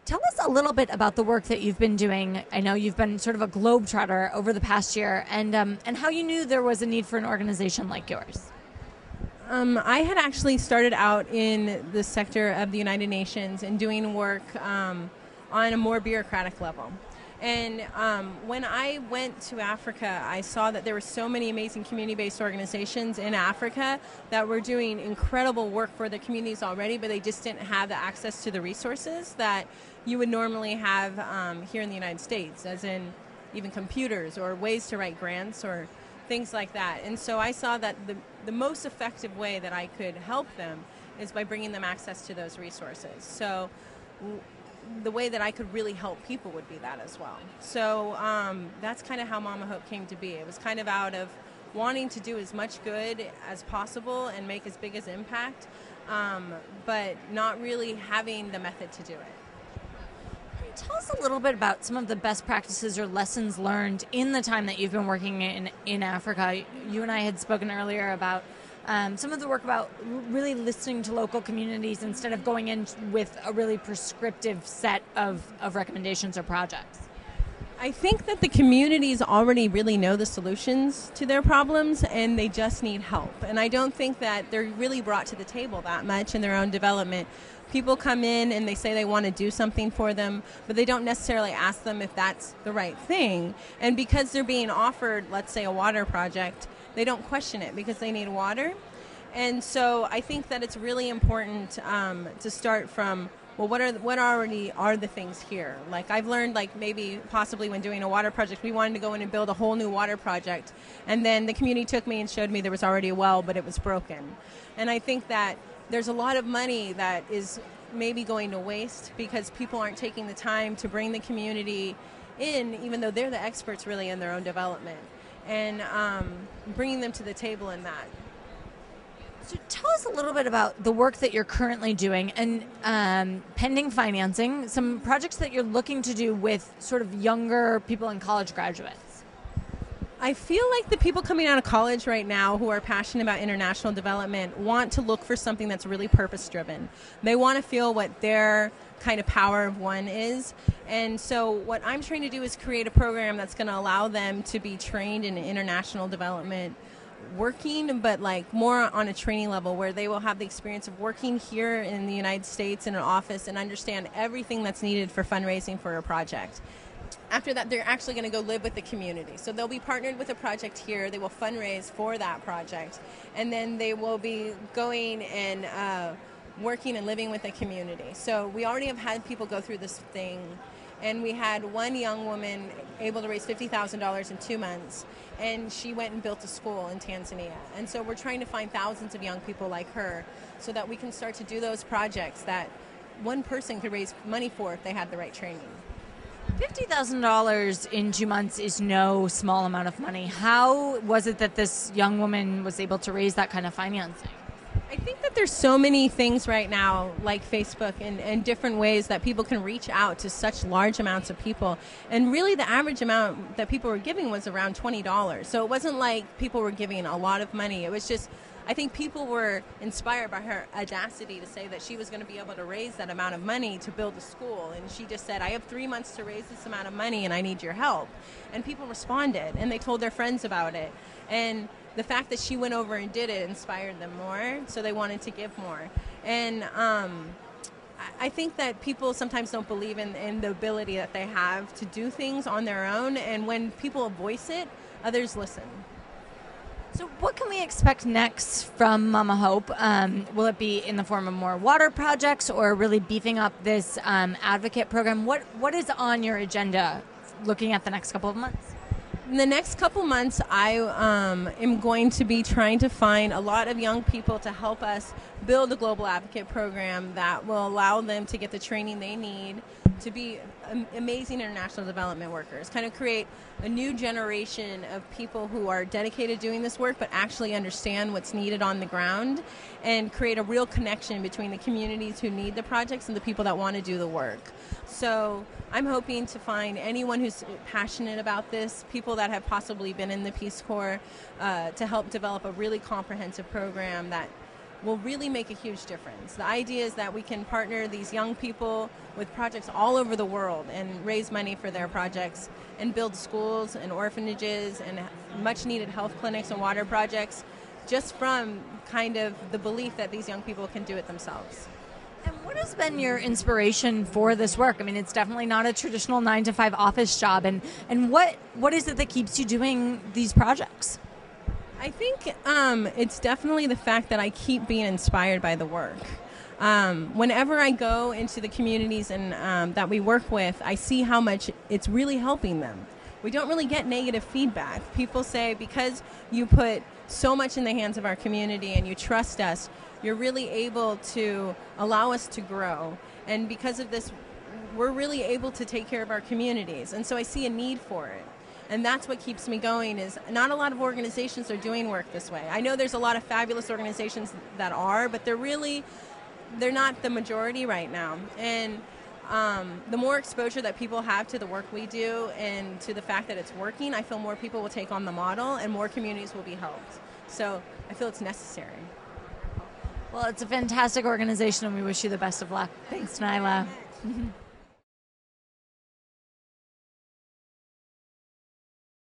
Tell us a little bit about the work that you've been doing. I know you've been sort of a globetrotter over the past year, and how you knew there was a need for an organization like yours. I had actually started out in the sector of the United Nations and doing work on a more bureaucratic level. And when I went to Africa, I saw that there were so many amazing community-based organizations in Africa that were doing incredible work for their communities already, but they just didn't have the access to the resources that you would normally have here in the United States, as in even computers or ways to write grants or things like that. And so I saw that the most effective way that I could help them is by bringing them access to those resources. So the way that I could really help people would be that as well. So that's kind of how Mama Hope came to be. It was kind of out of wanting to do as much good as possible and make as big as impact, but not really having the method to do it. Tell us a little bit about some of the best practices or lessons learned in the time that you've been working in Africa. You and I had spoken earlier about some of the work about really listening to local communities instead of going in with a really prescriptive set of recommendations or projects. I think that the communities already really know the solutions to their problems and they just need help. And I don't think that they're really brought to the table that much in their own development. People come in and they say they want to do something for them, but they don't necessarily ask them if that's the right thing. And because they're being offered, let's say, a water project, they don't question it because they need water. And so I think that it's really important to start from, well, what already are the things here? Like I've learned, like maybe possibly when doing a water project, we wanted to go in and build a whole new water project. And then the community took me and showed me there was already a well, but it was broken. And I think that there's a lot of money that is maybe going to waste because people aren't taking the time to bring the community in, even though they're the experts really in their own development, and bringing them to the table in that. So tell us a little bit about the work that you're currently doing and pending financing, some projects that you're looking to do with sort of younger people and college graduates. I feel like the people coming out of college right now who are passionate about international development want to look for something that's really purpose-driven. They want to feel what their kind of power of one is. And so what I'm trying to do is create a program that's going to allow them to be trained in international development working, but like more on a training level where they will have the experience of working here in the United States in an office and understand everything that's needed for fundraising for a project. After that, they're actually going to go live with the community. So they'll be partnered with a project here. They will fundraise for that project. And then they will be going and working and living with the community. So we already have had people go through this thing. And we had one young woman able to raise $50,000 in 2 months. And she went and built a school in Tanzania. And so we're trying to find thousands of young people like her so that we can start to do those projects that one person could raise money for if they had the right training. $50,000 in 2 months is no small amount of money. How was it that this young woman was able to raise that kind of financing? I think that there's so many things right now, like Facebook and different ways that people can reach out to such large amounts of people. And really the average amount that people were giving was around $20. So it wasn't like people were giving a lot of money. It was just, I think people were inspired by her audacity to say that she was going to be able to raise that amount of money to build a school. And she just said, I have 3 months to raise this amount of money and I need your help. And people responded and they told their friends about it. And the fact that she went over and did it inspired them more, so they wanted to give more. And I think that people sometimes don't believe in the ability that they have to do things on their own, and when people voice it, others listen. So what can we expect next from Mama Hope? Will it be in the form of more water projects or really beefing up this advocate program? What is on your agenda looking at the next couple of months? In the next couple months, I am going to be trying to find a lot of young people to help us build a global advocate program that will allow them to get the training they need to be amazing international development workers, kind of create a new generation of people who are dedicated to doing this work but actually understand what's needed on the ground, and create a real connection between the communities who need the projects and the people that want to do the work. So I'm hoping to find anyone who's passionate about this, people that have possibly been in the Peace Corps, to help develop a really comprehensive program that will really make a huge difference. The idea is that we can partner these young people with projects all over the world and raise money for their projects and build schools and orphanages and much needed health clinics and water projects just from kind of the belief that these young people can do it themselves. And what has been your inspiration for this work? I mean, it's definitely not a traditional 9-to-5 office job. And what is it that keeps you doing these projects? I think it's definitely the fact that I keep being inspired by the work. Whenever I go into the communities and that we work with, I see how much it's really helping them. We don't really get negative feedback. People say, because you put so much in the hands of our community and you trust us, you're really able to allow us to grow. And because of this, we're really able to take care of our communities. And so I see a need for it. And that's what keeps me going, is not a lot of organizations are doing work this way. I know there's a lot of fabulous organizations that are, but they're not the majority right now. And the more exposure that people have to the work we do and to the fact that it's working, I feel more people will take on the model and more communities will be helped. So I feel it's necessary. Well, it's a fantastic organization, and we wish you the best of luck. Thanks, Nyla.